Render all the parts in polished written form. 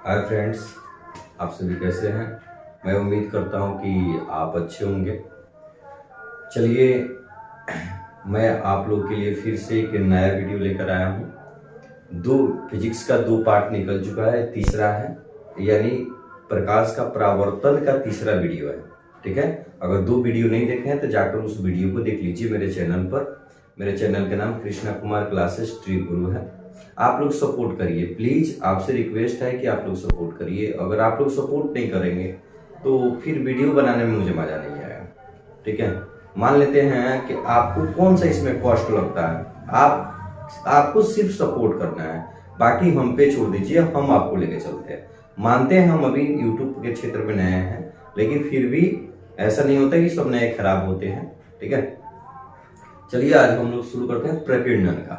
Hi friends, आप सभी कैसे हैं। मैं उम्मीद करता हूं कि आप अच्छे होंगे। चलिए, मैं आप लोग के लिए फिर से एक नया वीडियो लेकर आया हूं। फिजिक्स का दो पार्ट निकल चुका है, तीसरा है, यानी प्रकाश का परावर्तन का तीसरा वीडियो है। ठीक है, अगर दो वीडियो नहीं देखे हैं तो जाकर उस वीडियो को देख लीजिए मेरे चैनल पर। मेरे चैनल का नाम कृष्णा कुमार क्लासेस ट्री गुरु है। आप लोग सपोर्ट करिए, प्लीज आपसे रिक्वेस्ट है कि आप लोग सपोर्ट करिए। अगर आप लोग सपोर्ट नहीं करेंगे तो फिर वीडियो बनाने में मुझे मजा नहीं आएगा। ठीक है, मान लेते हैं कि आपको कौन सा इसमें कॉस्ट लगता है, आपको सिर्फ सपोर्ट करना है, बाकी हम पे छोड़ दीजिए, हम आपको लेके चलते हैं। मानते हैं हम अभी यूट्यूब के क्षेत्र में नए हैं, लेकिन फिर भी ऐसा नहीं होता कि सब नए खराब होते हैं। ठीक है, चलिए आज हम लोग शुरू करते हैं प्रकीर्णन का।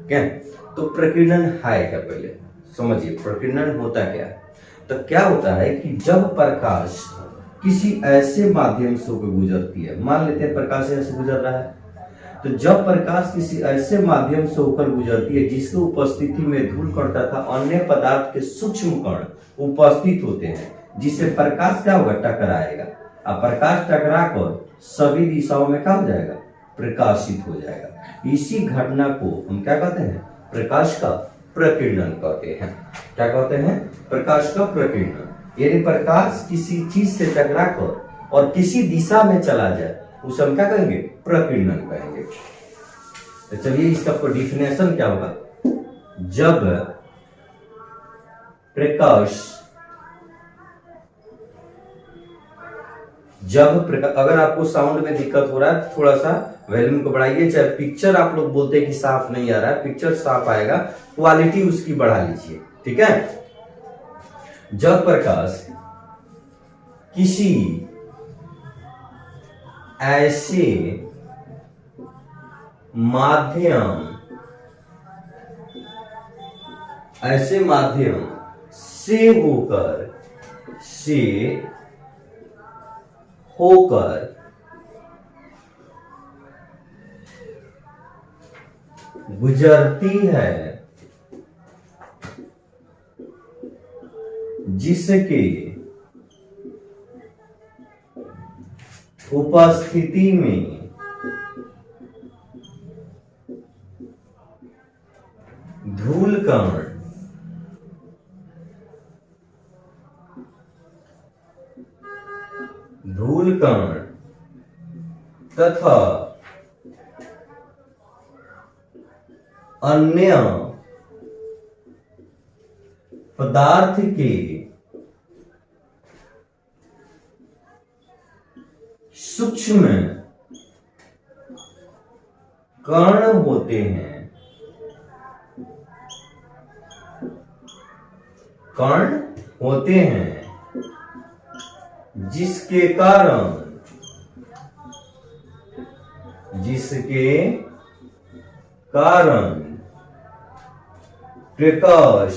क्या तो प्रकीर्णन है क्या, पहले समझिए प्रकीर्णन होता क्या है। तो क्या होता है कि जब प्रकाश किसी ऐसे माध्यम से होकर गुजरती है, मान लेते हैं प्रकाश ऐसे गुजर रहा है, तो जब प्रकाश किसी ऐसे माध्यम से होकर गुजरती है जिसकी उपस्थिति में धूल कण तथा अन्य पदार्थ के सूक्ष्म कण उपस्थित होते हैं, जिससे प्रकाश क्या होगा, टकराएगा। अब प्रकाश टकरा कर सभी दिशाओं में क्या हो जाएगा, प्रकाशित हो जाएगा। इसी घटना को हम क्या कहते हैं, प्रकाश का प्रकीर्णन कहते हैं। क्या कहते हैं, प्रकाश का प्रकीर्णन। यानी प्रकाश किसी चीज से टकरा कर और किसी दिशा में चला जाए, उसे हम क्या कहेंगे, प्रकीर्णन कहेंगे। तो चलिए इसका डिफिनेशन क्या होगा। जब प्रकाश अगर आपको साउंड में दिक्कत हो रहा है थोड़ा सा वॉल्यूम को बढ़ाइए। चाहे पिक्चर आप लोग बोलते हैं कि साफ नहीं आ रहा है, पिक्चर साफ आएगा, क्वालिटी उसकी बढ़ा लीजिए। ठीक है, जब प्रकाश किसी ऐसे माध्यम से होकर गुजरती है, जिसके उपस्थिति में धूल कण तथा अन्य पदार्थ के सूक्ष्म कण होते हैं, जिसके कारण प्रकाश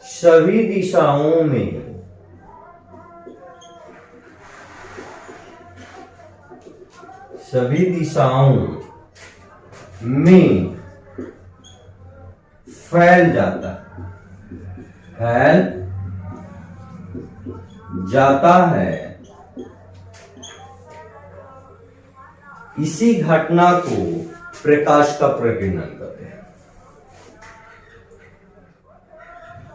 सभी दिशाओं में फैल जाता है। इसी घटना को प्रकाश का प्रकीर्णन कहते हैं।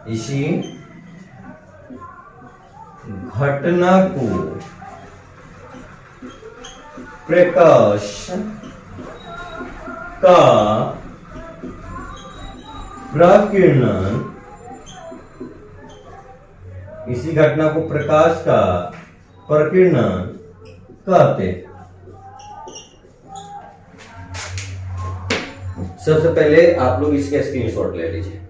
इसी घटना को प्रकाश का प्रकीर्णन कहते हैं। सबसे पहले आप लोग इसका स्क्रीनशॉट ले लीजिए।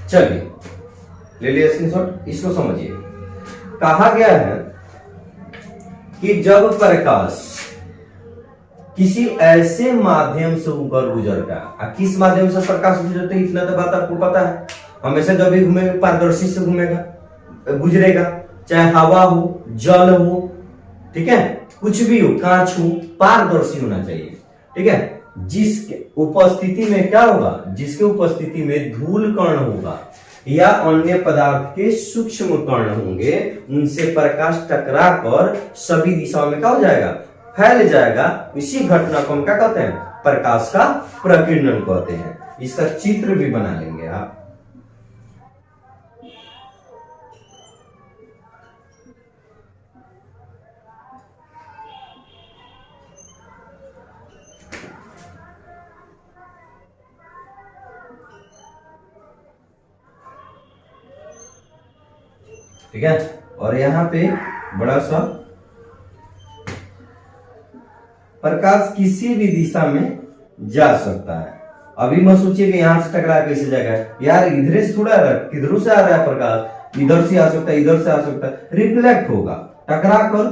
चलिए ले लिया स्क्रीनशॉट, इसको समझिए। कहा गया है कि जब प्रकाश किसी ऐसे माध्यम से ऊपर गुजरता है, किस माध्यम से प्रकाश गुजरता है इतना तो बात आपको पता है। हमेशा जब भी घूमेगा पारदर्शी से घूमेगा गुजरेगा, चाहे हवा हो, जल हो, ठीक है, कुछ भी हो, कांच हो, पारदर्शी होना चाहिए। ठीक है, जिसके उपस्थिति में क्या होगा, जिसके उपस्थिति में धूल कण होगा या अन्य पदार्थ के सूक्ष्म कण होंगे, उनसे प्रकाश टकरा कर सभी दिशाओं में क्या हो जाएगा, फैल जाएगा। इसी घटना को हम क्या कहते हैं, प्रकाश का प्रकीर्णन कहते हैं। इसका चित्र भी बना लेंगे आप। ठीक है, और यहां पे बड़ा सा प्रकाश किसी भी दिशा में जा सकता है। अभी मत सोचिए कि यहां से टकरा कैसे जाएगा यार, इधर से थोड़ा किधरों से आ रहा है प्रकाश, इधर से आ सकता है, इधर से आ सकता है, रिफ्लेक्ट होगा, टकरा कर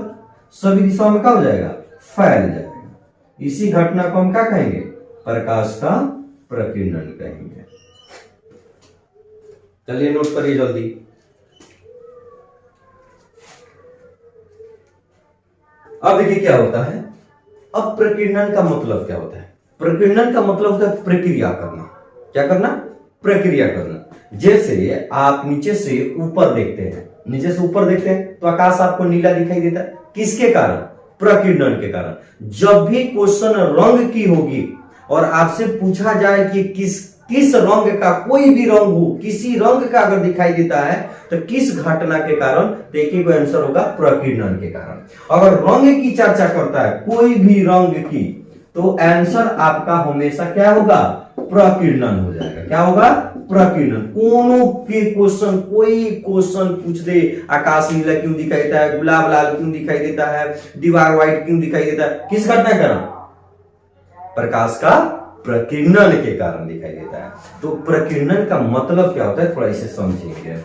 सभी दिशाओं में क्या हो जाएगा, फैल जाएगा। इसी घटना को हम क्या कहेंगे, प्रकाश का प्रकीर्णन कहेंगे। चलिए नोट करिए जल्दी। अब देखिए क्या होता है, अब प्रकीर्णन का मतलब क्या होता है। प्रकीर्णन का मतलब होता है प्रक्रिया करना। क्या करना, प्रक्रिया करना। जैसे आप नीचे से ऊपर देखते हैं, नीचे से ऊपर देखते हैं तो आकाश आपको नीला दिखाई देता है, किसके कारण, प्रकीर्णन के कारण। जब भी क्वेश्चन रंग की होगी और आपसे पूछा जाए कि किस रंग का, कोई भी रंग हो, किसी रंग का अगर दिखाई देता है तो किस घटना के कारण, देखिए कोई आंसर होगा प्रकीर्णन के कारण। अगर रंग की चर्चा करता है, कोई भी रंग की, तो आंसर आपका हमेशा क्या होगा, प्रकीर्णन हो जाएगा। क्या होगा, प्रकीर्णन। कोनो के क्वेश्चन, कोई क्वेश्चन पूछ दे, आकाश नीला क्यों दिखाई देता है, गुलाब लाल क्यों दिखाई देता है, दीवार व्हाइट क्यों दिखाई देता है, किस घटना के कारण, प्रकाश का प्रकीर्णन के कारण दिखाई देता है। तो प्रकीर्णन का मतलब क्या होता है, थोड़ा इसे समझेंगे।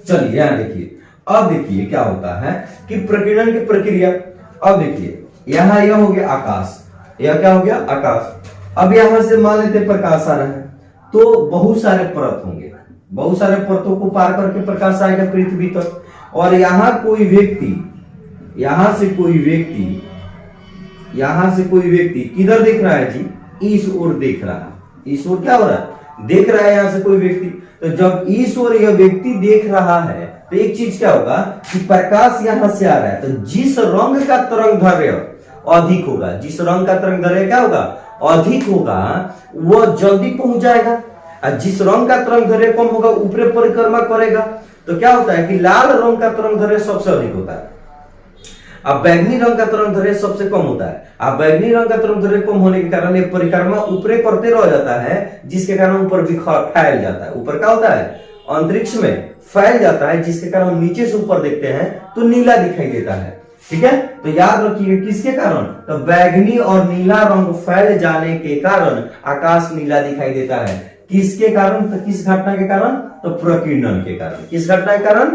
चलिए यहां देखिए, अब देखिए क्या होता है कि प्रकीर्णन की प्रक्रिया। अब देखिए यहां यह हो गया आकाश, यह क्या हो गया, आकाश। अब यहां से मान लेते प्रकाश आ रहा है, तो बहुत सारे परत होंगे, बहुत सारे परतों को पार करके प्रकाश आएगा पृथ्वी तक। और यहां कोई व्यक्ति, यहां से कोई व्यक्ति, यहां से कोई व्यक्ति किधर देख रहा है जी, इस ओर देख रहा है। इस ओर क्या हो रहा है, देख रहा है यहां से कोई व्यक्ति। तो जब इस ओर यह व्यक्ति देख रहा है तो एक चीज क्या होगा कि प्रकाश यहां से आ रहा है, तो जिस रंग का तरंग दैर्घ्य अधिक होगा, जिस रंग का तरंग दैर्घ्य क्या होगा, अधिक होगा, वो जल्दी पहुंच जाएगा। और जिस रंग का तरंग दैर्घ्य कम होगा, ऊपर परिक्रमा करेगा। तो क्या होता है कि लाल रंग का तरंग दैर्घ्य सबसे अधिक होता है, अब बैगनी रंग का तरंग दैर्घ्य सबसे कम होता है। अब बैगनी रंग का तरंग दैर्घ्य कम होने के कारण ये परिक्रमा ऊपर करते रह जाता है, जिसके कारण ऊपर भी फैल जाता है। ऊपर क्या होता है, अंतरिक्ष में फैल जाता है, जिसके कारण हम नीचे से ऊपर देखते हैं तो नीला दिखाई देता है। ठीक है, तो याद रखिए किसके कारण, तो बैगनी और नीला रंग फैल जाने के कारण आकाश नीला दिखाई देता है। किसके कारण, तो किस घटना के कारण, तो प्रकीर्णन के कारण। किस घटना के कारण,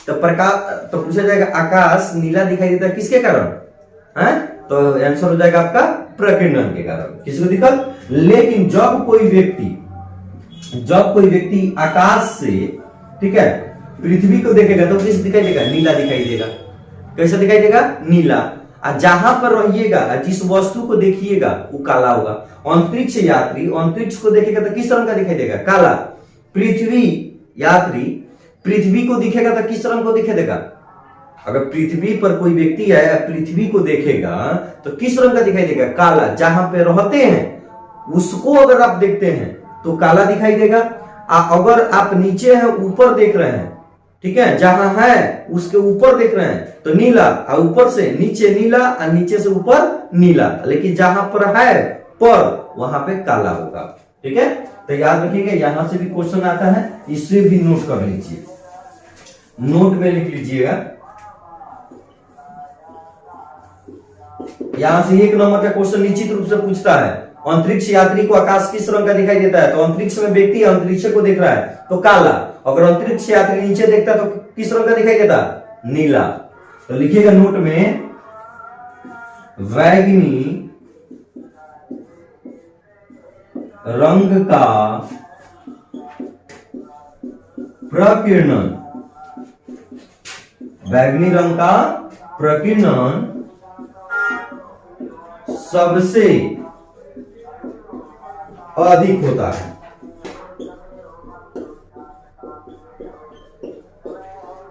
तो प्रकाश, तो पूछा जाएगा आकाश नीला दिखाई देता है किसके कारण है, तो आंसर हो जाएगा आपका प्रकीर्णन के कारण। किसको दिक्कत, लेकिन जब कोई व्यक्ति आकाश से, ठीक है, पृथ्वी को देखेगा तो किस दिखाई देगा, नीला दिखाई देगा। कैसा दिखाई देगा, नीला। जहां पर रहिएगा, जिस वस्तु को देखिएगा वो काला होगा। अंतरिक्ष यात्री अंतरिक्ष को देखेगा तो किस रंग का दिखाई देगा, काला। पृथ्वी यात्री पृथ्वी को दिखेगा तो किस रंग को दिखाई देगा, अगर पृथ्वी पर कोई व्यक्ति है पृथ्वी को देखेगा तो किस रंग का दिखाई देगा, काला। जहां पे रहते हैं उसको अगर आप देखते हैं तो काला दिखाई देगा। अगर आप नीचे हैं, ऊपर देख रहे हैं, ठीक है, जहां है उसके ऊपर देख रहे हैं तो नीला, और ऊपर से नीचे नीला, और नीचे से ऊपर नीला। लेकिन जहां पर है पर, वहां पे काला होगा। ठीक है, तो याद रखिएगा, यहां से भी क्वेश्चन आता है, इससे भी नोट कर लीजिए, नोट में लिख लीजिएगा। यहां से 1 नंबर का क्वेश्चन निश्चित रूप से पूछता है, अंतरिक्ष यात्री को आकाश किस रंग का दिखाई देता है, तो अंतरिक्ष में व्यक्ति अंतरिक्ष को देख रहा है तो काला। अगर अंतरिक्ष यात्री नीचे देखता तो किस रंग का दिखाई देता, नीला। तो लिखिएगा नोट में, बैगनी रंग का प्रकीर्णन, बैगनी रंग का प्रकीर्णन सबसे अधिक होता है।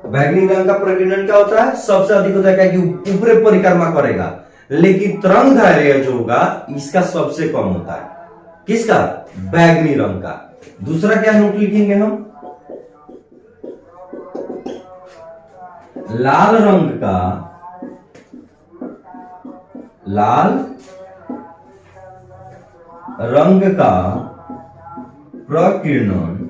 बैगनी रंग का प्रकीर्णन क्या होता है? सबसे अधिक होता है, क्या कि ऊपरी परिक्रमा करेगा, लेकिन तरंग दैर्घ्य जो होगा इसका सबसे कम होता है। किसका? बैगनी रंग का। दूसरा क्या नोट लिखेंगे हम? लाल रंग का, लाल रंग का प्रकीर्णन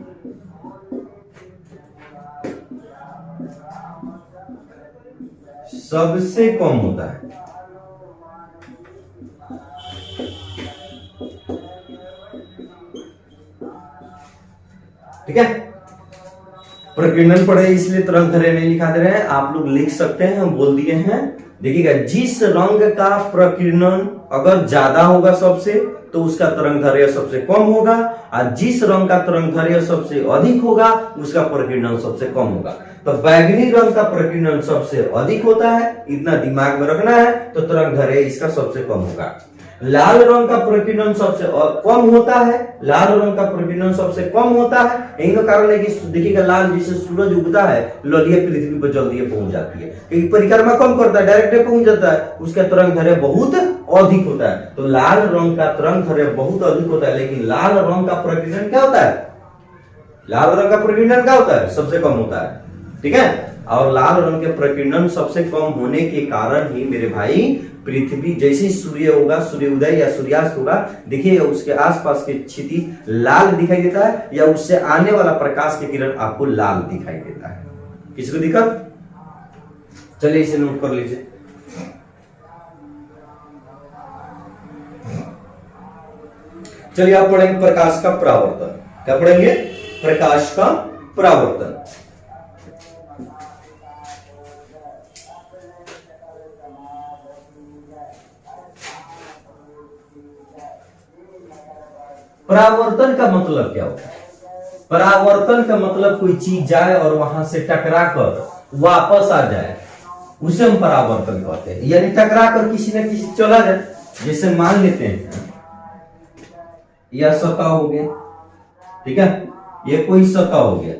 सबसे कम होता है। ठीक है, प्रकीर्णन पढ़े इसलिए तरंग दैर्घ्य नहीं लिखा दे रहे हैं, आप लोग लिख सकते हैं, हम बोल दिए हैं। देखिएगा, जिस रंग का प्रकीर्णन अगर ज्यादा होगा सबसे, तो उसका तरंग दैर्घ्य सबसे कम होगा, और जिस रंग का तरंग दैर्घ्य सबसे अधिक होगा उसका प्रकीर्णन सबसे कम होगा। तो बैगनी रंग का प्रकीर्णन सबसे अधिक होता है, इतना दिमाग में रखना है, तो तरंग दैर्घ्य इसका सबसे कम होगा। लाल रंग का प्रकीर्णन सबसे कम होता है, लाल रंग का प्रकीर्णन सबसे कम होता है। यही तो कारण है कि देखिएगा, लाल जैसे सूरज उगता है, लौहिया पृथ्वी पर जल्दी पहुंच जाती है, क्योंकि परिक्रमा कम करता है, डायरेक्ट पहुंच जाता है, उसका तरंग दैर्घ्य बहुत अधिक होता है। तो लाल रंग का तरंग दैर्घ्य बहुत अधिक होता है, लेकिन लाल रंग का प्रकीर्णन क्या होता है? लाल रंग का प्रकीर्णन क्या होता है? सबसे कम होता है। ठीक है, और लाल रंग के प्रकीर्णन सबसे कम होने के कारण ही मेरे भाई पृथ्वी जैसे सूर्य होगा, सूर्योदय या सूर्यास्त होगा, देखिएगा उसके आसपास के क्षितिज लाल दिखाई देता है, या उससे आने वाला प्रकाश के किरण आपको लाल दिखाई देता है। किसी को दिक्कत? चलिए इसे नोट कर लीजिए। चलिए आप पढ़ेंगे प्रकाश का परावर्तन। क्या पढ़ेंगे? प्रकाश का परावर्तन। परावर्तन का मतलब क्या होता है? परावर्तन का मतलब कोई चीज जाए और वहां से टकरा कर वापस आ जाए, उसे हम परावर्तन कहते हैं। यानी टकरा कर किसी न किसी चला जाए। जैसे मान लेते हैं यह सतह हो गया, ठीक है, ये कोई सतह हो गया,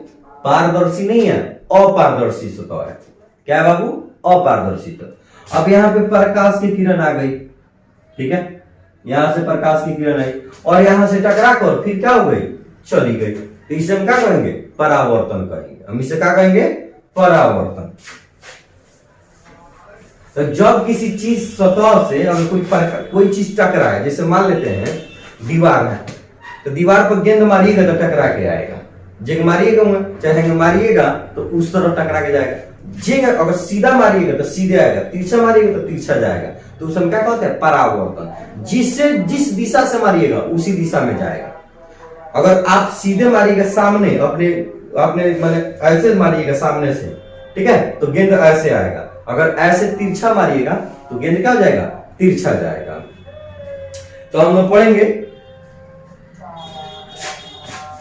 पारदर्शी नहीं है, अपारदर्शी सतह है। क्या है बाबू? अपारदर्शी सतह। अब यहाँ पे प्रकाश की किरण आ गई, ठीक है, यहां से प्रकाश की किरण आई और यहां से टकरा कर फिर क्या हो गई? चली गई। तो इसे हम क्या कहेंगे? परावर्तन कहेंगे। हम इसे क्या कहेंगे? परावर्तन। तो जब किसी चीज सतह से अगर कोई चीज टकराए, जैसे मान लेते हैं दीवार है, तो दीवार पर गेंद मारिएगा तो टकरा के आएगा, जिंग मारिएगा चाहे मारिएगा तो उस तरफ टकरा के जाएगा। जिंग अगर सीधा मारिएगा तो सीधे आएगा, तिरछा मारिएगा तो तिरछा जाएगा। तो उसे हम क्या कहते हैं? परावर्तन। जिस दिशा से मारिएगा उसी दिशा में जाएगा। अगर आप सीधे मारिएगा सामने, अपने माने ऐसे मारिएगा सामने से, ठीक है, तो गेंद ऐसे आएगा। अगर ऐसे तिरछा मारिएगा तो गेंद क्या हो जाएगा? तिरछा जाएगा। तो हम लोग पढ़ेंगे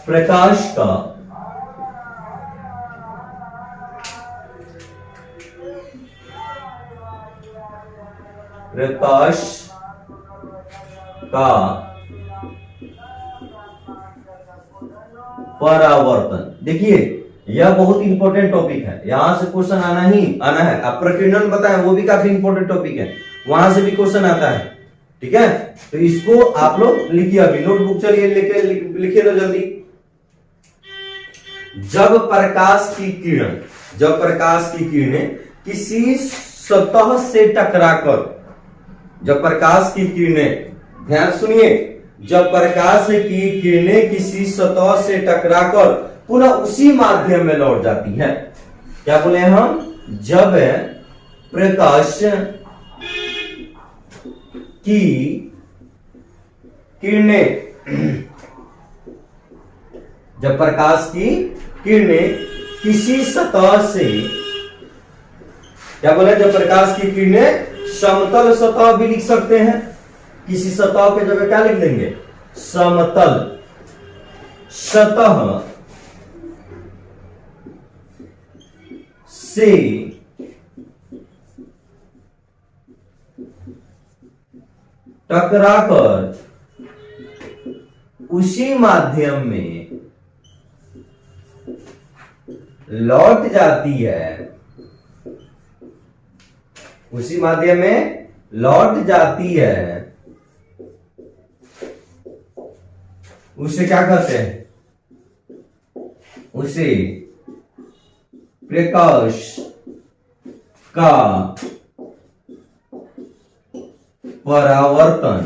प्रकाश का परावर्तन। देखिए यह बहुत इंपॉर्टेंट टॉपिक है, यहां से क्वेश्चन आना है। आप प्रकीर्णन बताएं, वो भी काफी इंपॉर्टेंट टॉपिक है, वहां से भी क्वेश्चन आता है। ठीक है, तो इसको आप लोग लिखिए, अभी नोटबुक चलिए लेके लिखिए तो जल्दी। जब प्रकाश की किरणें किसी सतह से टकराकर, जब प्रकाश की किरणें, ध्यान सुनिए, जब प्रकाश की किरणें किसी सतह से टकराकर पुनः उसी माध्यम में लौट जाती है, क्या बोले हम? जब प्रकाश की किरणें किसी सतह से, क्या बोले? जब प्रकाश की किरणें समतल सतह भी लिख सकते हैं, किसी सतह के जगह क्या लिख देंगे? समतल सतह से टकराकर उसी माध्यम में लौट जाती है, उसी माध्यम में लौट जाती है, उसे क्या कहते हैं? उसे प्रकाश का परावर्तन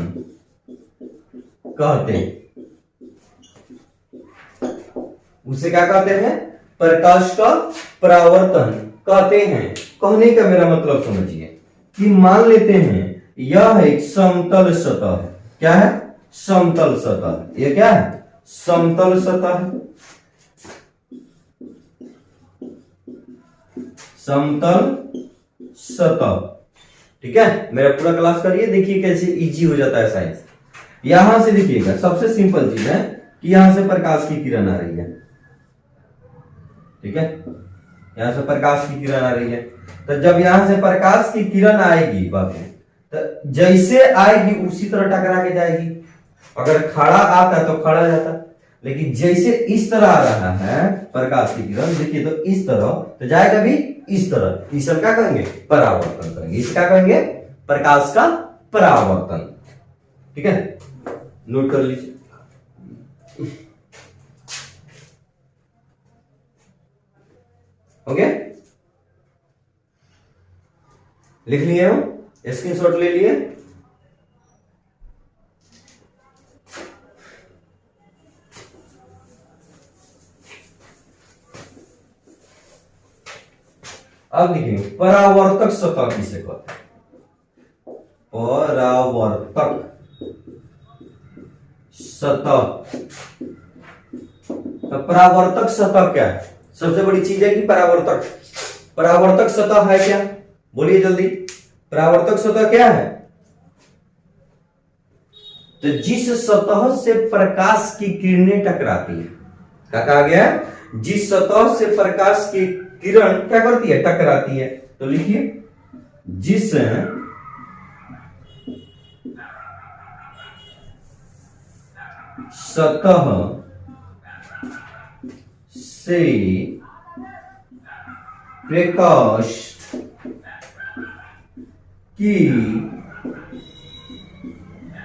कहते हैं। उसे क्या कहते हैं? प्रकाश का परावर्तन कहते हैं। कहने का मेरा मतलब समझिए कि मान लेते हैं यह एक समतल सतह है। क्या है? समतल सतह। ये क्या है? समतल सतह। समतल सतह। ठीक है, मेरा पूरा क्लास करिए, देखिए कैसे इजी हो जाता है साइंस। यहां से देखिएगा, सबसे सिंपल चीज है कि यहां से प्रकाश की किरण आ रही है। ठीक है, यहां से प्रकाश की किरण आ रही है, तो जब यहां से प्रकाश की किरण आएगी बाबू, तो जैसे आएगी उसी तरह टकरा के जाएगी। अगर खड़ा आता तो खड़ा जाता, लेकिन जैसे इस तरह आ रहा है प्रकाश की किरण, देखिए तो इस तरह तो जाएगा भी इस तरह। इस क्या कहेंगे? परावर्तन करेंगे। इसे क्या कहेंगे? प्रकाश का परावर्तन। ठीक है, नोट कर लीजिए। हो गया? लिख लिए हो? स्क्रीनशॉट ले लिए? अब लिखेंगे परावर्तक सतह किसे कहते हैं? परावर्तक सतह। तो परावर्तक सतह क्या है? सबसे बड़ी चीज है कि परावर्तक सतह है क्या? बोलिए जल्दी, परावर्तक सतह क्या है? तो जिस सतह से प्रकाश की किरणें टकराती है, क्या कहा गया? जिस सतह से प्रकाश की किरण क्या करती है? टकराती है। तो लिखिए, जिस सतह से प्रकाश की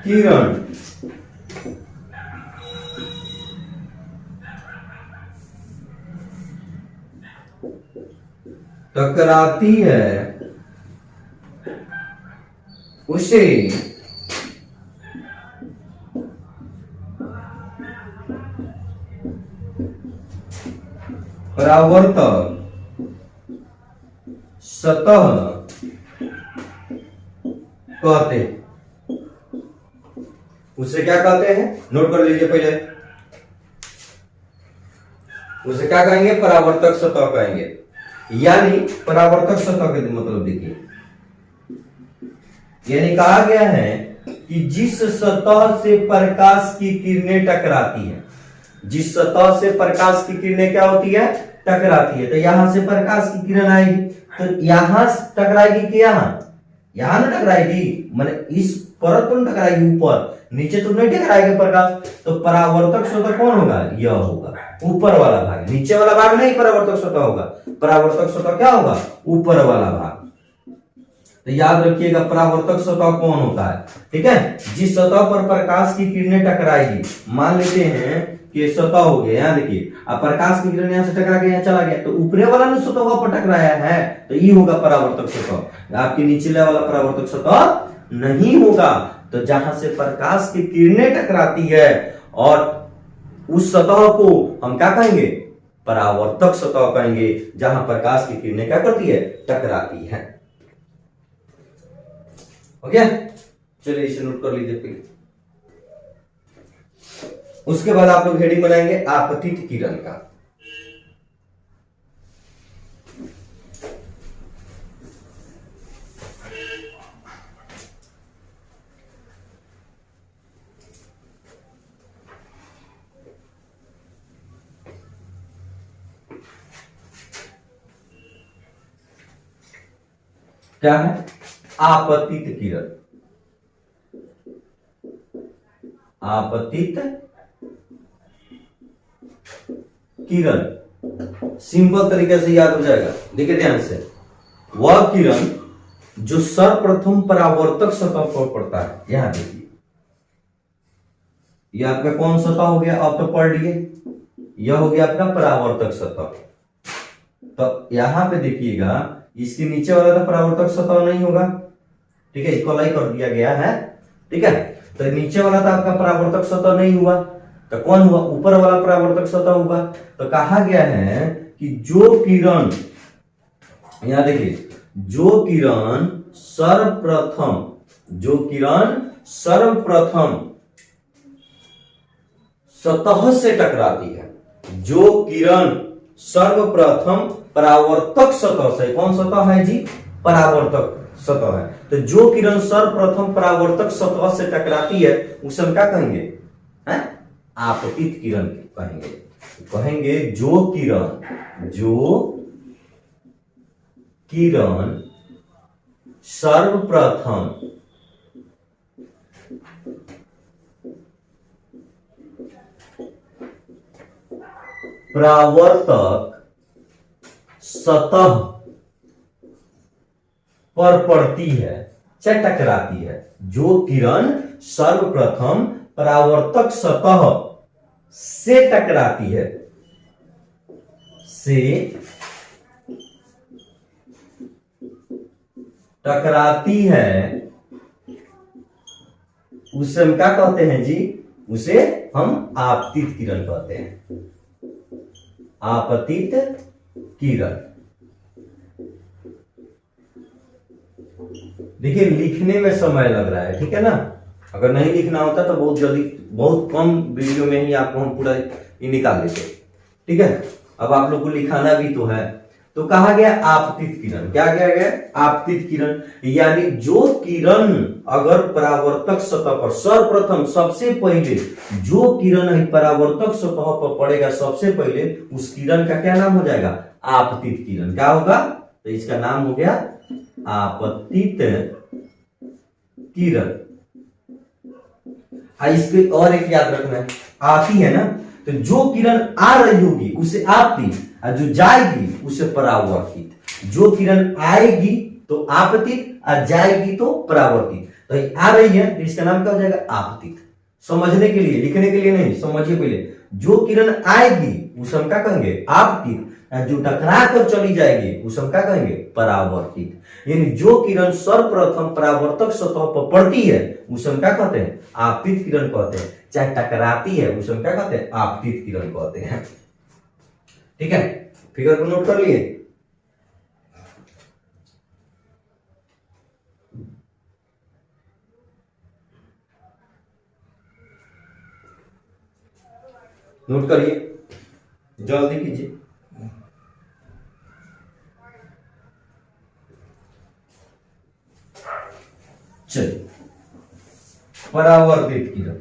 किरण टकराती है, उसे परावर्तक सतह कहते हैं। उसे क्या कहते हैं? नोट कर लीजिए पहले। उसे क्या कहेंगे? परावर्तक सतह कहेंगे। यानी परावर्तक सतह के मतलब देखिए, यानी कहा गया है कि जिस सतह से प्रकाश की किरणें टकराती है, जिस सतह से प्रकाश की किरणें क्या होती है? टकराती है। तो यहां से प्रकाश की किरण आएगी, तो यहां टकराएगी कि यहां ना टकराएगी, माने इस परत पर टकराएगी, ऊपर नीचे तो नहीं टकराएगी प्रकाश। तो परावर्तक सतह कौन होगा? यह होगा, ऊपर वाला भाग। नीचे वाला भाग नहीं परावर्तक सतह होगा। परावर्तक सतह क्या होगा? ऊपर वाला भाग। तो याद रखिएगा परावर्तक सतह कौन होता है। ठीक है, जिस सतह पर प्रकाश की किरणें टकराएगी, मान लेते हैं कि सतह हो गया, यहां देखिए, अब प्रकाश की किरण यहां से टकरा के यहां चला गया, तो ऊपरे वाला ने सतह पर टकराया है, तो ये होगा परावर्तक सतह। आपके निचले वाला परावर्तक सतह नहीं होगा। तो जहां से प्रकाश की किरणें टकराती है, और उस सतह को हम क्या कहेंगे? परावर्तक सतह कहेंगे, जहां प्रकाश की किरणें क्या करती है? टकराती है। हो गया? चलिए इसे नोट कर लीजिए फिर। उसके बाद आप लोग हेडिंग बनाएंगे आपतित किरण का। क्या है? आपतित किरण। आपतित किरण। सिंपल तरीके से याद हो जाएगा, देखिए ध्यान से, वह किरण जो सर्वप्रथम परावर्तक सतह पर पड़ता है। यहां देखिए, यह आपका कौन सतह हो गया, आप तो पढ़ लिए, यह हो गया आपका परावर्तक सतह। तो यहां पे देखिएगा, इसके नीचे वाला तो परावर्तक सतह नहीं होगा, ठीक है, इसको अलग कर दिया गया है, ठीक है। तो नीचे वाला तो आपका परावर्तक सतह नहीं हुआ, तो कौन हुआ, ऊपर वाला परावर्तक सतह होगा। तो कहा गया है कि जो किरण, यहां देखिए, जो किरण सर्वप्रथम सतह से टकराती है, जो किरण सर्वप्रथम परावर्तक सतह से, कौन सतह है जी, परावर्तक सतह है, तो जो किरण सर्वप्रथम परावर्तक सतह से टकराती है उसे हम क्या कहेंगे, है, आपतित किरण कहेंगे। कहेंगे जो किरण सर्वप्रथम परावर्तक सतह पर पड़ती है, चाहे टकराती है, जो किरण सर्वप्रथम परावर्तक सतह से टकराती है, उसे हम क्या कहते हैं जी, उसे हम आपतित किरण कहते हैं, आपतित किरण। देखिए लिखने में समय लग रहा है, ठीक है ना, अगर नहीं लिखना होता तो बहुत जल्दी, बहुत कम वीडियो में ही आपको हम पूरा ये निकाल लेते, ठीक है। अब आप लोग को लिखाना भी तो है, तो कहा गया आपतित किरण, क्या कहा गया, आपतित किरण, यानी जो किरण अगर परावर्तक सतह पर सर्वप्रथम, सबसे पहले जो किरण परावर्तक सतह पर पड़ेगा सबसे पहले, उस किरण का क्या नाम हो जाएगा, आपतित किरण। क्या होगा, तो इसका नाम हो गया आपतित किरण। इसके और एक याद रखना है, आती है ना, तो जो किरण आ रही होगी उसे आपतित, और जो जाएगी उसे परावर्तित। जो किरण आएगी तो आपतित, और जाएगी तो परावर्तित। तो आ रही है तो इसका नाम क्या हो जाएगा, आपतित। समझने के लिए, लिखने के लिए नहीं, समझिए पहले, जो किरण आएगी उसे हम क्या कहेंगे, आपतित, जो टकरा कर चली जाएगी उसे हम क्या कहेंगे, परावर्तित। यानी जो किरण सर्वप्रथम परावर्तक सतह पर पड़ती है उसे हम क्या कहते हैं, आपतित किरण कहते हैं, चाहे टकराती है उसे हम क्या कहते हैं, आपतित किरण कहते हैं, ठीक है। फिगर को नोट कर लिए, नोट करिए, जल्दी कीजिए। चलिए, परावर्तित किरण,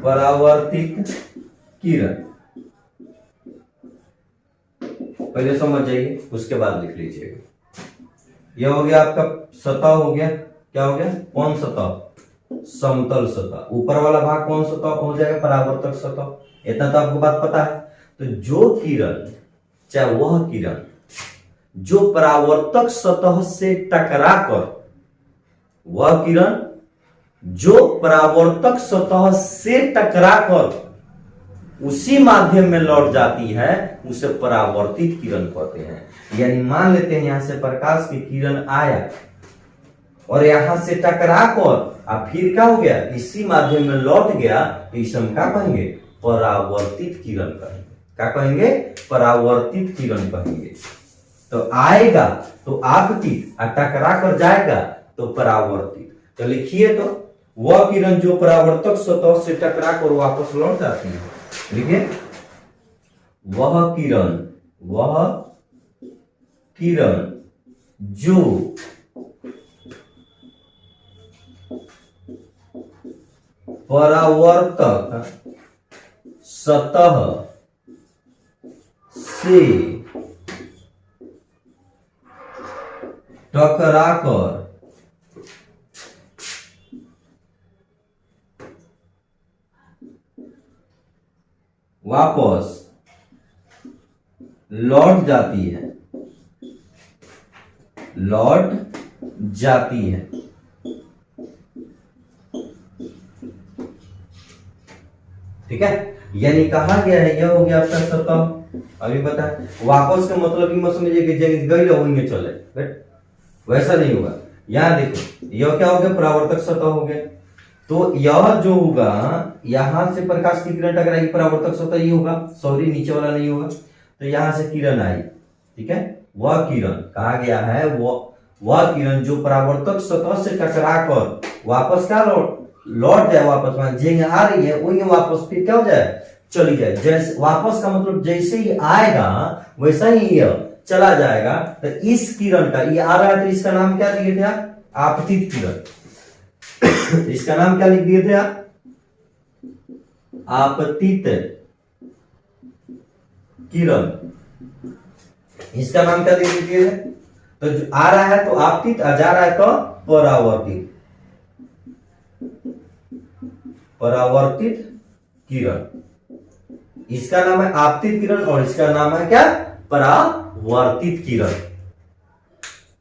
परावर्तित किरण पहले समझ जाइए, उसके बाद लिख लीजिएगा। यह हो गया आपका सतह, हो गया, क्या हो गया, कौन सतह, समतल सतह। ऊपर वाला भाग कौन सतह हो जाएगा, परावर्तक सतह। इतना तो आपको बात पता है। तो जो किरण, चाहे वह किरण जो परावर्तक सतह से टकराकर, वह किरण जो परावर्तक सतह से टकराकर उसी माध्यम में लौट जाती है, उसे परावर्तित किरण कहते हैं। यानी मान लेते हैं यहां से प्रकाश की किरण आया और यहां से टकराकर अब फिर क्या हो गया, इसी माध्यम में लौट गया, तो इसे हम क्या कहेंगे, परावर्तित किरण कहेंगे। क्या कहेंगे, परावर्तित किरण कहेंगे। तो आएगा तो आपतित, और टकरा कर जाएगा तो परावर्तित। तो लिखिए, तो वह किरण जो परावर्तक सतह से टकरा कर वापस लौट जाती है, लिखिए, वह किरण जो परावर्तक सतह से टकराकर वापस लौट जाती है, लौट जाती है। ठीक है, यानी कहा गया है यह हो गया आपका सतह। अभी बता वापस का मतलब ही मत समझिए कि गई होंगे चले, वैसा नहीं होगा। यहां देखो यह क्या हो गया, परावर्तक सतह हो गया। तो यह जो होगा यहां से प्रकाश की किरण टकराएगी, परावर्तक सतह ये होगा, सॉरी नीचे वाला नहीं होगा। तो यहां से किरण आई, ठीक है, वह किरण कहा गया है वह किरण जो परावर्तक सतह से टकराकर वापस क्या लौट जाए, वापस आ रही है वही वापस फिर क्या हो जाए, चली जाए। जैसे वापस का मतलब जैसे ही आएगा वैसा ही यह चला जाएगा। तो इस किरण का ये आ रहा है तो इसका नाम क्या दिए थे आप, आपतित किरण। इसका नाम क्या लिख दिए थे आप, आपतित किरण। इसका नाम क्या दे दिए थे, तो जो आ रहा है तो आपतित, जा रहा है तो परावर्तित, परावर्तित किरण। इसका नाम है आपतित किरण और इसका नाम है क्या, परावर्तित किरण।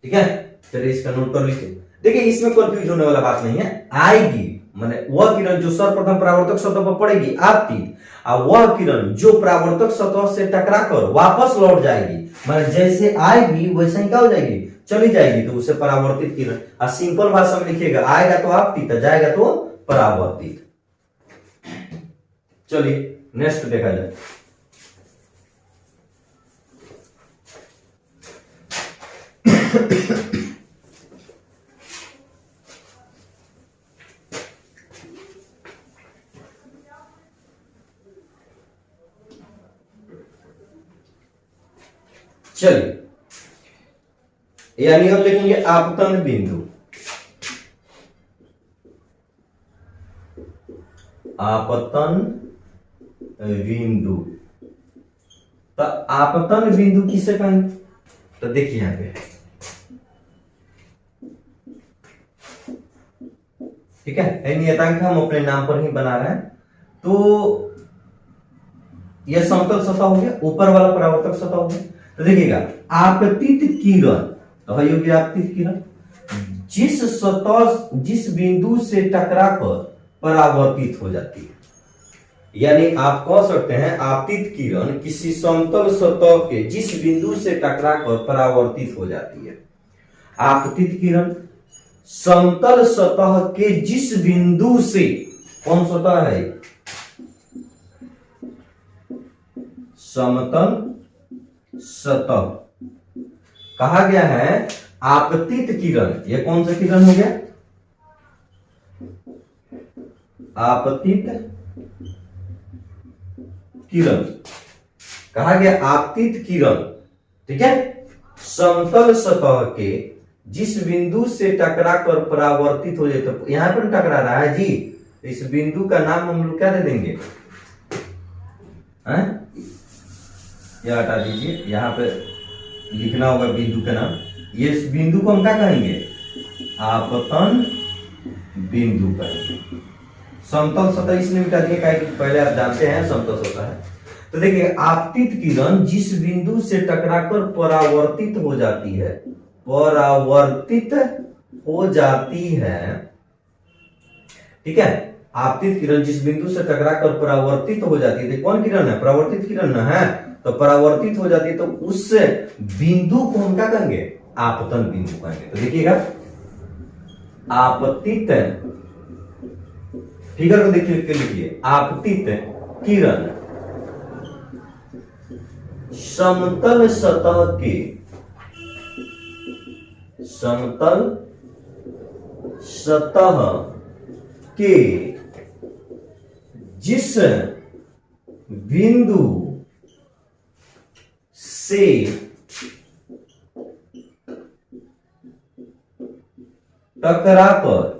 ठीक है, चलिए इसका नोट कर लीजिए। देखिए इसमें कंफ्यूज होने वाला बात नहीं है, आएगी माने वह किरण जो सर्वप्रथम परावर्तक सतह पर पड़ेगी आपतित, और वह किरण जो परावर्तक सतह से टकराकर वापस लौट जाएगी, माने जैसे आएगी वैसे ही क्या हो जाएगी, चली जाएगी, तो उसे परावर्तित किरण। और सिंपल भाषा में लिखिएगा, आएगा तो आपतित, जाएगा तो परावर्तित। चलिए नेक्स्ट देखा जाए। चलिए यानी हम लिखेंगे आपतन बिंदु, आपतन बिंदु। तो आपतन बिंदु किसे कहेंगे, तो देखिए यहां पे, ठीक है, नियतांक हम अपने नाम पर ही बना रहे हैं। तो यह समतल सतह हो गया, ऊपर वाला परावर्तक सतह हो गया। तो देखिएगा आपतित किरण, तो है योग्य आपतित किरण जिस सतह जिस बिंदु से टकराकर परावर्तित हो जाती है। यानी आप कह सकते हैं आपतित किरण किसी समतल सतह के जिस बिंदु से टकराकर परावर्तित हो जाती है। आपतित किरण समतल सतह के जिस बिंदु से, कौन सतह है, समतल सतह कहा गया है आपतित किरण। यह कौन सा किरण हो गया, आपतित किरण कहा गया, आपतित किरण। ठीक है, समतल सतह के जिस बिंदु से टकराकर परावर्तित हो जाए, तो यहां पर टकरा रहा है जी, इस बिंदु का नाम हम लोग क्या दे देंगे, यह हटा दीजिए, यहां पे लिखना होगा बिंदु का नाम। ये इस बिंदु को हम क्या कहेंगे, आपतन बिंदु कहेंगे। समतल सतह इसलिए मिटा दिए कि पहले आप जानते हैं समतल सतह है। तो देखिए आपतित किरण जिस बिंदु से टकराकर परावर्तित हो जाती है, परावर्तित हो जाती है, ठीक है, आपतित किरण जिस बिंदु से टकराकर परावर्तित हो जाती है, कौन किरण है, परावर्तित किरण है। तो परावर्तित हो जाती है तो उस बिंदु को हम क्या कहेंगे, आपतन बिंदु कहेंगे। तो देखिएगा आपतित, फिगर को देखिए, लिखिए आपतित किरण समतल सतह के, समतल सतह के जिस बिंदु से टकराकर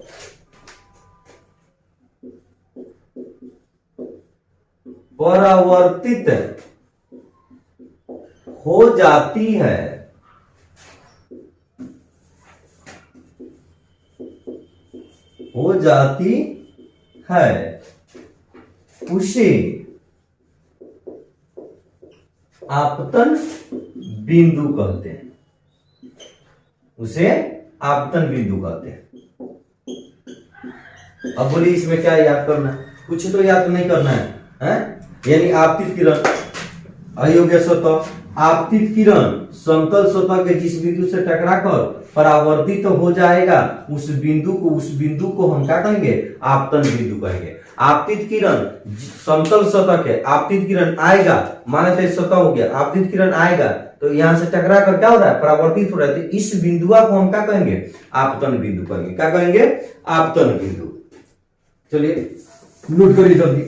परावर्तित हो जाती है, जाती है उसे आपतन बिंदु कहते हैं, उसे आपतन बिंदु कहते हैं। अब बोलिए इसमें क्या याद करना है? कुछ तो याद नहीं करना है? यानी आपतित किरण, अयोग्य सतह, आपतित किरण समतल सतह के जिस बिंदु से टकराकर परावर्तित तो हो जाएगा, उस बिंदु को हम क्या कहेंगे? आपतन बिंदु कहेंगे। आपतित किरण समतल सतह के, आपतित किरण आएगा, माने तो सतह हो गया, आपतित किरण आएगा तो यहां से टकरा कर क्या हो रहा है? परावर्तित हो रहा है, तो इस बिंदुआ को हम क्या कहेंगे? आपतन बिंदु कहेंगे। क्या कहेंगे? आपतन बिंदु। चलिए नोट करिए जल्दी।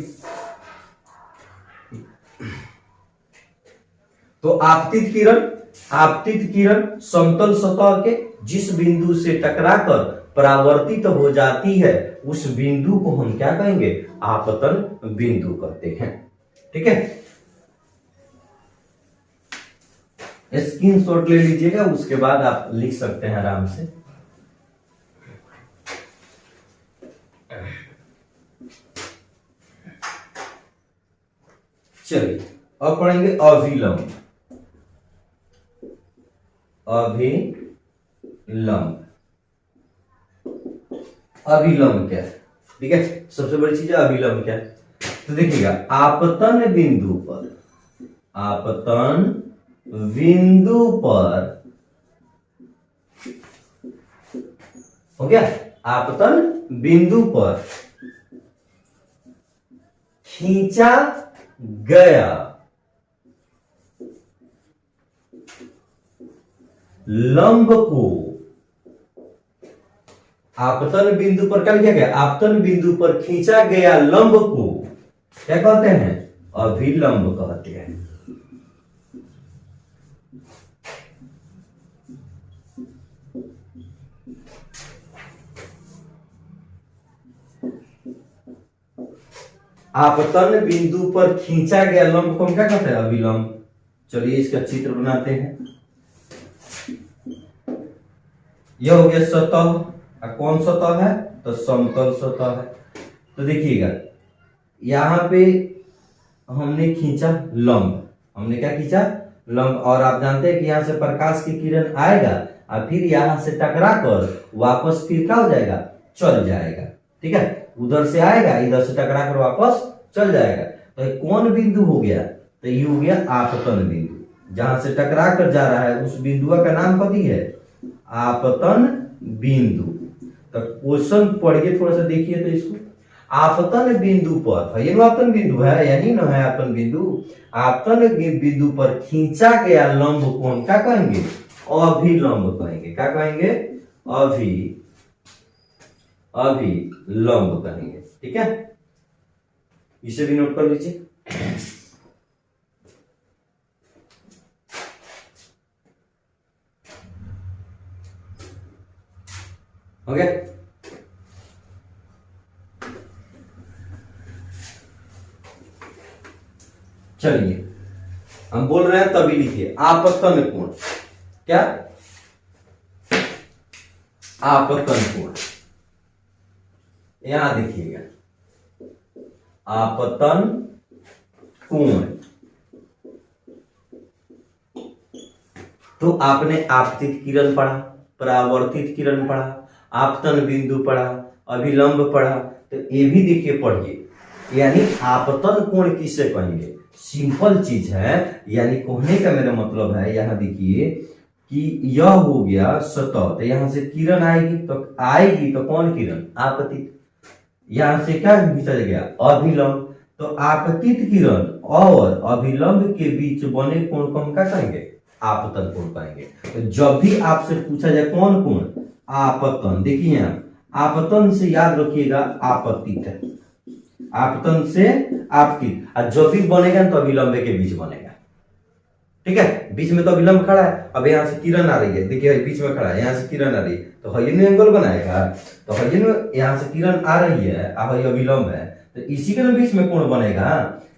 तो आपतित किरण समतल सतह के जिस बिंदु से टकराकर परावर्तित हो जाती है, उस बिंदु को हम क्या कहेंगे? आपतन बिंदु कहते हैं। ठीक है, स्क्रीनशॉट ले लीजिएगा, उसके बाद आप लिख सकते हैं आराम से। चलिए अब पढ़ेंगे अभिलंब। अभिलंब क्या है? ठीक है, सबसे बड़ी चीज है अभिलंब क्या है। तो देखिएगा, आपतन बिंदु पर हो गया, आपतन बिंदु पर खींचा गया लंब को, आपतन बिंदु पर क्या लिखा गया? आपतन बिंदु पर खींचा गया लंब को क्या कहते हैं? अभिलंब कहते हैं। आपतन बिंदु पर खींचा गया लंब को हम क्या कहते हैं? अभिलंब। चलिए इसका चित्र बनाते हैं। यह हो गया सतह। कौन सतह है? तो समतल सतह है। तो देखिएगा, यहां पे हमने खींचा लंब, हमने क्या खींचा? लंब। और आप जानते हैं कि यहां से प्रकाश की किरण आएगा और फिर यहां से टकरा कर वापस फिर क्या हो जाएगा? चल जाएगा। ठीक है, उधर से आएगा, इधर से टकरा कर वापस चल जाएगा। तो ये कौन बिंदु हो गया? तो ये हो गया आपतन बिंदु। जहां से टकरा कर जा रहा है उस बिंदु का नाम कथी है? आपतन बिंदु। तो क्वेश्चन पढ़िए, थोड़ा सा देखिए तो इसको। आपतन बिंदु पर, ये आपतन बिंदु है, यही ना है आपतन बिंदु। आपतन बिंदु पर खींचा गया लंब को हम क्या कहेंगे? अभिलंब कहेंगे। क्या कहेंगे? अभिलंब कहेंगे। ठीक है, इसे भी नोट कर लीजिए। हो गया? चलिए हम बोल रहे हैं तभी लिखिए। आपतन कोण क्या? आपतन कोण, यहां देखिएगा, आपतन कोण। तो आपने आपतित किरण पढ़ा, परावर्तित किरण पढ़ा, आपतन बिंदु पढ़ा, अभिलंब पढ़ा। तो ये भी देखिए पढ़िए, यानी आपतन कोण किसे कहेंगे? सिंपल चीज है, यानी कहने का मेरा मतलब है, यहां देखिए कि यह हो गया सतह, तो यहां से किरण आएगी तो कौन किरण? आपतित। यहां से क्या खींचा गया? अभिलंब। तो आपतित किरण और अभिलंब के बीच बने कोण को हम क्या कहेंगे? आपतन कोण कहेंगे। तो जब भी आपसे पूछा जाए कौन कोण? आपतन। देखिए आपतन से याद रखिएगा आपतित है, आपतन से आपतित। और जब भी बनेगा तो अभिलंब के बीच बनेगा। ठीक है, बीच में तो अभिलंब खड़ा है। अब यहाँ से किरण आ रही है, देखिए बीच में खड़ा है, यहाँ से किरण आ रही है, तो हयन एंगल बनाएगा। तो हयन यहाँ से किरण आ रही है, अभिलंब है, तो इसी के बीच में कोण बनेगा।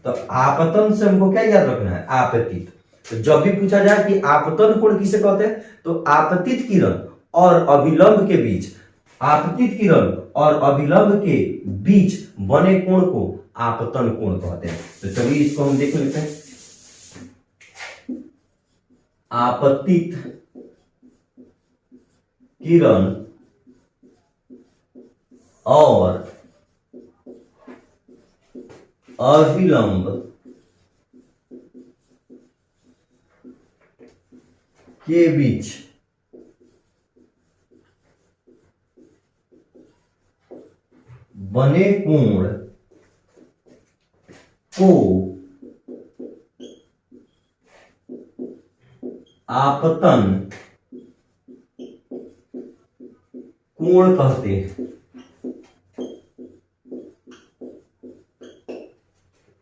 तो आपतन से हमको क्या याद रखना है? आपतित। तो जब भी पूछा जाए कि आपतन कोण किसे कहते हैं, तो आपतित किरण और अभिलंब के बीच आपतित किरण और अभिलंब के बीच बने कोण को आपतन कोण कहते हैं। तो चलिए इसको हम देख लेते हैं। आपतित किरण और अभिलंब के बीच बने कोण को आपतन कोण कहते हैं।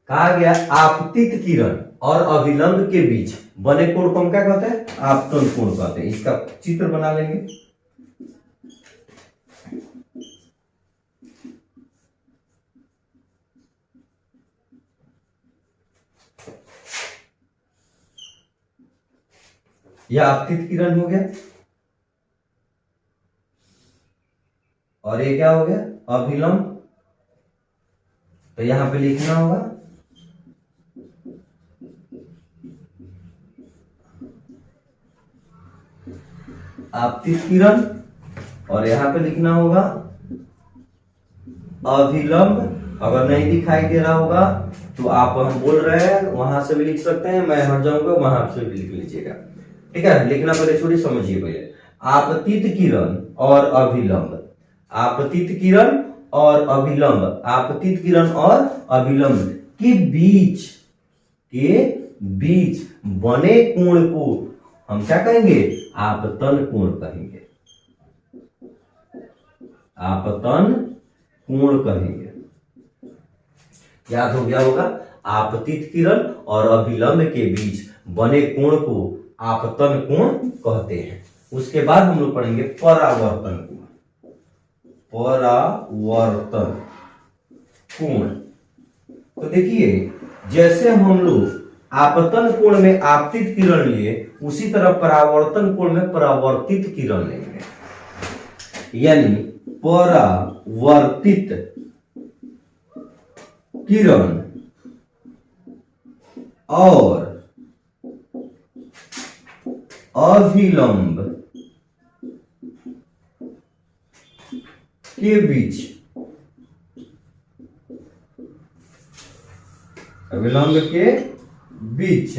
कहा गया आपतित किरण और अभिलंब के बीच बने कोण को हम क्या कहते हैं? आपतन कोण कहते हैं। इसका चित्र बना लेंगे। यह आपतित किरण हो गया और ये क्या हो गया? अभिलंब। तो यहां पे लिखना होगा आपतित किरण और यहां पे लिखना होगा अभिलंब। अगर नहीं दिखाई दे रहा होगा तो आप हम बोल रहे हैं वहां से भी लिख सकते हैं, मैं हट जाऊंगा वहां से भी लिख लीजिएगा। ठीक है, लिखना पहले छोड़ी, समझिए पहले। आपतित किरण और अभिलंब, आपतित किरण और अभिलंब, आपतित किरण और अभिलंब के बीच बने कोण को हम क्या कहेंगे? आपतन कोण कहेंगे। आपतन कोण कहेंगे। याद हो गया होगा? आपतित किरण और अभिलंब के बीच बने कोण को आपतन कोण कहते हैं। उसके बाद हम लोग पढ़ेंगे परावर्तन कोण। परावर्तन कोण। तो देखिए, जैसे हम लोग आपतन कोण में आपतित किरण लिए, उसी तरह परावर्तन कोण में परावर्तित किरण लेंगे। यानी परावर्तित किरण और अभिलंब के बीच, अभिलंब के बीच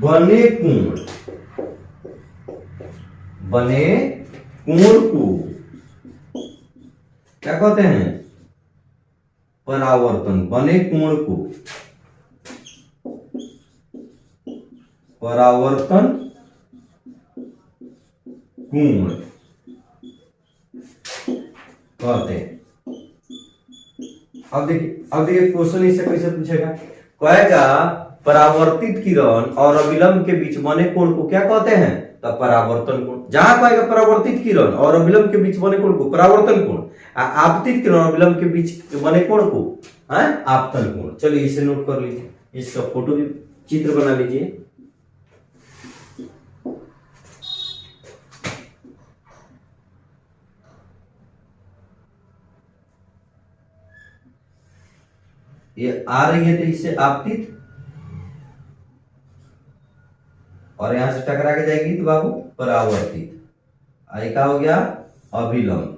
बने कोण को क्या कहते हैं? परावर्तन। बने कोण को परावर्तन कोण कहते हैं। अब देखिए क्वेश्चन इससे कैसे पूछेगा? कहेगा परावर्तित किरण और अभिलंब के बीच बने कोण को क्या कहते हैं? तब परावर्तन कोण। जहां कहेगा परावर्तित किरण और अभिलंब के बीच बने कोण को परावर्तन कोण, आपतित किरण और अभिलंब के बीच बने कोण को आपतन कोण। चलिए इसे नोट कर लीजिए, इसका फोटो भी चित्र बना लीजिए। ये आ रही है तो इससे आपतित, और यहां से टकरा के जाएगी तो बाबू परावर्तित। आई का हो गया अभिलंब।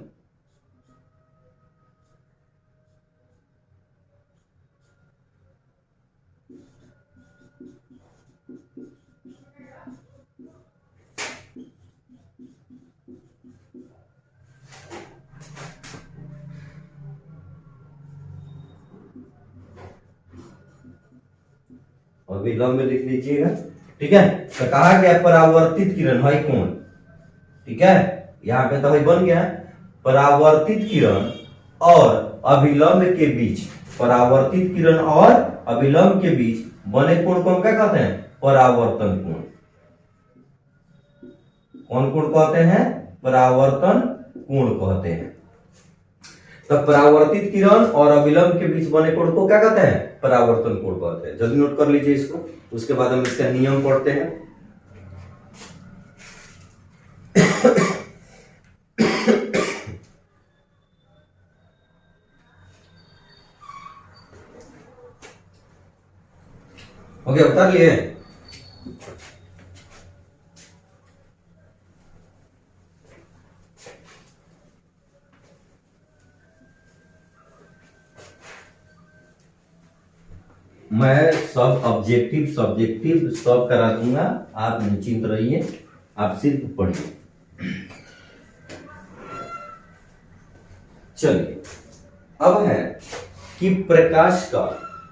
अभिलंब लिख लीजिएगा। ठीक है, तो कहा गया परावर्तित किरण है कोण। ठीक है, यहां पे तो बन गया परावर्तित किरण और अभिलंब के बीच, परावर्तित किरण और अभिलंब के बीच बने कोण को हम क्या कहते हैं? परावर्तन कोण। कौन कोण कहते हैं? परावर्तन कोण कहते हैं। तो परावर्तित किरण और अभिलंब के बीच बने कोण को क्या कहते हैं? परावर्तन कोण कहते हैं। जल्दी नोट कर लीजिए इसको, उसके बाद हम इसका नियम पढ़ते हैं। हो गया, उतार लिए। मैं सब ऑब्जेक्टिव सब्जेक्टिव सब करा दूंगा, आप निश्चिंत रहिए, आप सिर्फ पढ़िए। चलिए, अब है कि प्रकाश का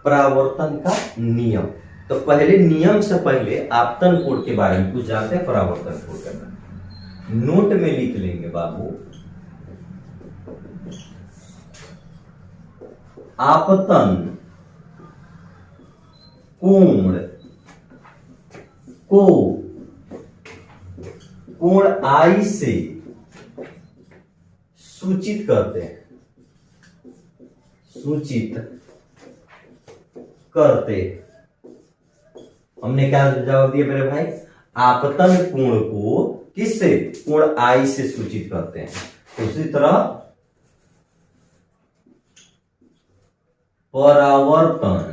परावर्तन का नियम। तो पहले नियम से पहले आपतन कोण के बारे में कुछ जानते हैं। परावर्तन कोण करना नोट में लिख लेंगे बाबू। आपतन कोण को कोण आई से सूचित करते हैं, सूचित करते। हमने क्या जवाब दिया मेरे भाई? आपतन कोण को किससे? कोण आई से सूचित करते हैं। उसी तरह परावर्तन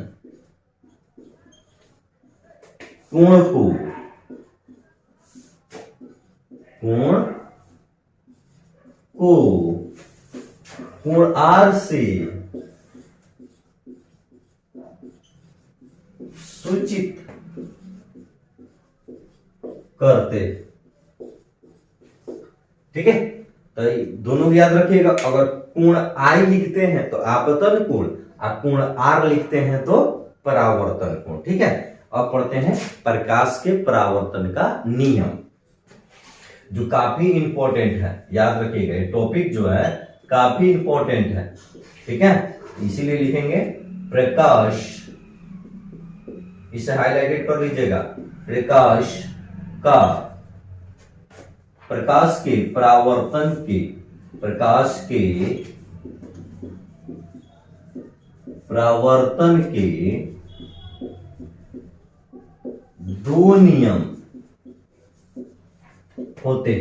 कोण को कोण आर से सूचित करते। ठीक है, तो दोनों याद रखिएगा। अगर कोण आई लिखते हैं तो आपतन कोण, और कोण आर लिखते हैं तो परावर्तन कोण। ठीक है, अब पढ़ते हैं प्रकाश के परावर्तन का नियम, जो काफी इंपॉर्टेंट है। याद रखिएगा, ये टॉपिक जो है काफी इंपॉर्टेंट है। ठीक है, इसीलिए लिखेंगे प्रकाश, इसे हाईलाइटेड कर लीजिएगा। प्रकाश के परावर्तन के परावर्तन के दो नियम होते।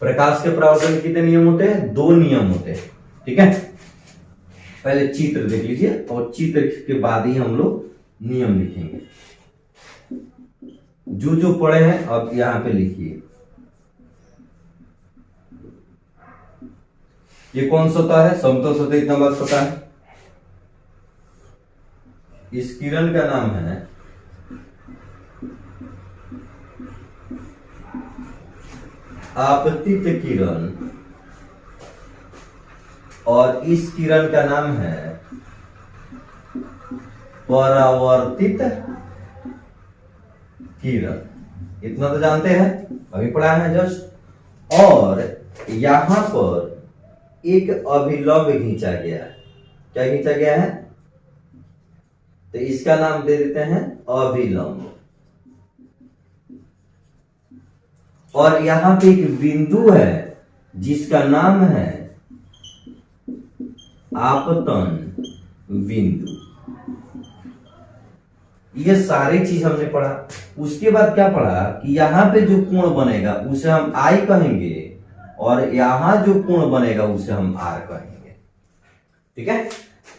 प्रकाश के परावर्तन के कितने नियम होते हैं? दो नियम होते हैं। ठीक है, पहले चित्र देख लीजिए और चित्र के बाद ही हम लोग नियम लिखेंगे। जो पढ़े हैं अब यहां पे लिखिए। ये कौन सतह है? समतल सतह, इतना बात पता है। इस किरण का नाम है आपतित किरण, और इस किरण का नाम है परावर्तित किरण। इतना तो जानते हैं, अभी पढ़ा है जस्ट। और यहां पर एक अभिलंब खींचा गया है। क्या खींचा गया है? तो इसका नाम दे देते हैं अभिलंब। और यहां पे एक बिंदु है जिसका नाम है आपतन बिंदु। ये सारी चीज हमने पढ़ा। उसके बाद क्या पढ़ा कि यहां पे जो कोण बनेगा उसे हम आई कहेंगे, और यहां जो कोण बनेगा उसे हम आर कहेंगे। ठीक है,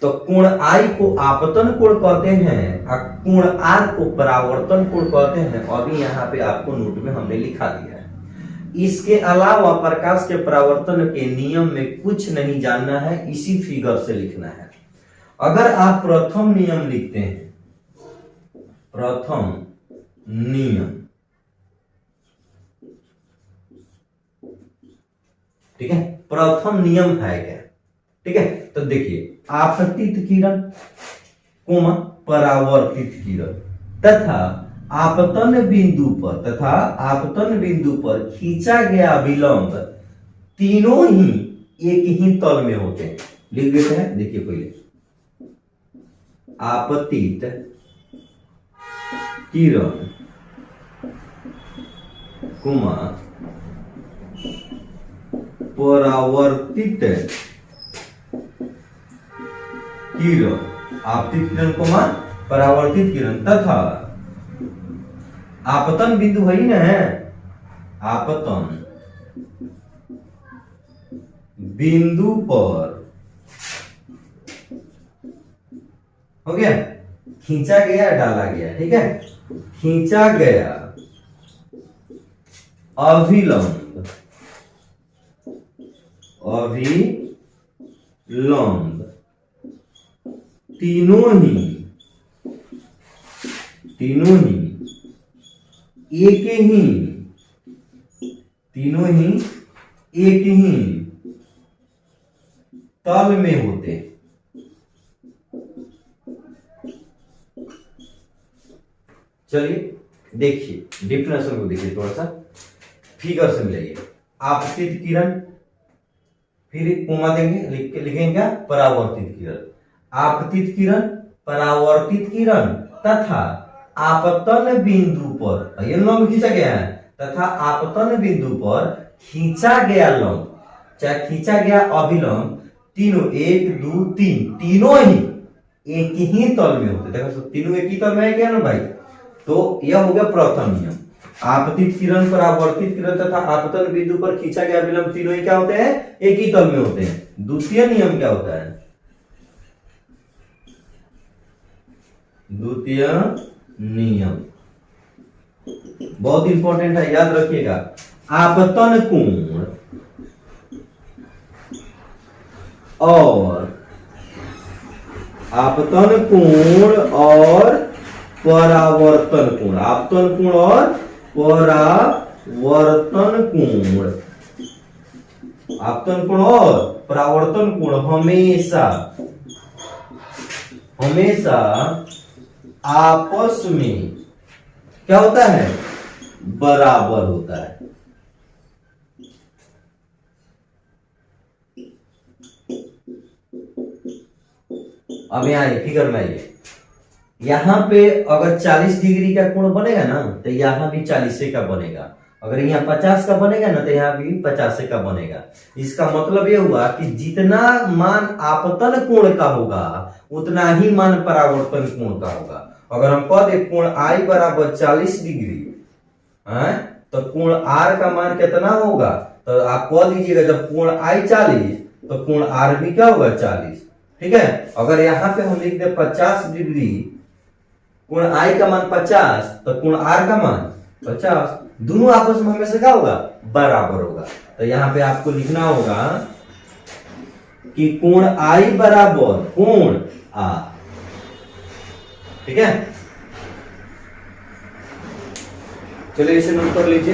तो कोण आई को आपतन कोण कहते हैं और कोण आर को परावर्तन कोण कहते हैं। अभी यहाँ पे आपको नोट में हमने लिखा दिया है। इसके अलावा प्रकाश के परावर्तन के नियम में कुछ नहीं जानना है, इसी फिगर से लिखना है। अगर आप प्रथम नियम लिखते हैं, प्रथम नियम, ठीक है, प्रथम नियम है क्या? ठीक है, तो देखिए, आपतित किरण कोमा परावर्तित किरण तथा आपतन बिंदु पर खींचा गया विलंब, तीनों ही एक ही तल में होते हैं। लिख देते हैं, देखिए पहले आपतित किरण कोमा परावर्तित किरण, आपतित किरण कोमा परावर्तित किरण तथा आपतन बिंदु है ही ना, आपतन बिंदु पर हो गया, खींचा गया डाला गया, ठीक है। खींचा गया अभिलंब, अभिलंब तीनों ही एक ही, तीनों ही एक ही तल में होते हैं। चलिए देखिए डिफिनेशन को देखिए, थोड़ा सा फिगर से मिलाइए। आपतित किरण, फिर एक कोमा देंगे, लिखेंगे क्या, परावर्तित किरण। आपतित किरण, परावर्तित किरण तथा आपतन बिंदु पर, ये लंब खींचा गया है, तथा आपतन बिंदु पर खींचा गया लंब, चाहे खींचा गया अभिलंब, तीनों 1 2 3 तीनों ही एक ही तल में होते। देखो तीनों एक ही तल में है क्या ना भाई। तो यह हो गया प्रथम नियम। आपतित किरण, परावर्तित किरण तथा आपतन बिंदु पर खींचा गया अभिलंब तीनों ही क्या होते हैं, एक ही तल में होते हैं। द्वितीय नियम क्या होता है, द्वितीय नियम बहुत इंपॉर्टेंट है, याद रखिएगा। आपतन कोण और आपतन कोण और परावर्तन कोण, आपतन कोण और परावर्तन कोण, आपतन कोण और परावर्तन कोण हमेशा आपस में क्या होता है, बराबर होता है। अब यहाँ फिगर में आइए, यहां पे अगर 40 डिग्री का कोण बनेगा ना तो यहां भी 40 का बनेगा, अगर यहाँ 50 का बनेगा ना तो यहाँ भी 50 का बनेगा। इसका मतलब ये हुआ कि जितना मान आपतन कोण का होगा उतना ही मान परावर्तन कोण का होगा। अगर हम कह दे कोण आई बराबर 40 डिग्री है, तो कोण आर का मान कितना होगा, तो आप कह दीजिएगा जब कोण आई 40 तो कोण आर भी क्या होगा 40, ठीक है। अगर यहाँ पे हम लिख दे 50 डिग्री, कोण आई का मान 50 तो कोण आर का मान 50, दोनों आपस में हमेशा क्या होगा, बराबर होगा। तो यहाँ पे आपको लिखना होगा कि कोण आई बराबर कोण आर, ठीक है। चलिए इसे नोट कर लीजिए,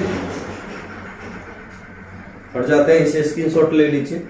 हट जाते हैं, इसे स्क्रीनशॉट ले लीजिए।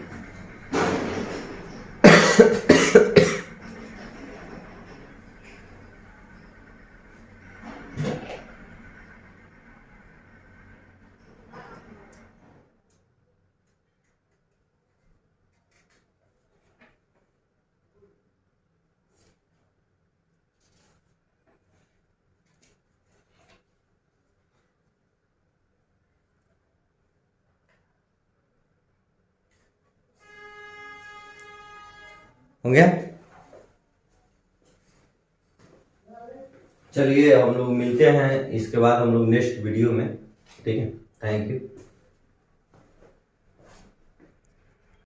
हो गया। चलिए हम लोग मिलते हैं इसके बाद हम लोग नेक्स्ट वीडियो में, ठीक है। Thank you.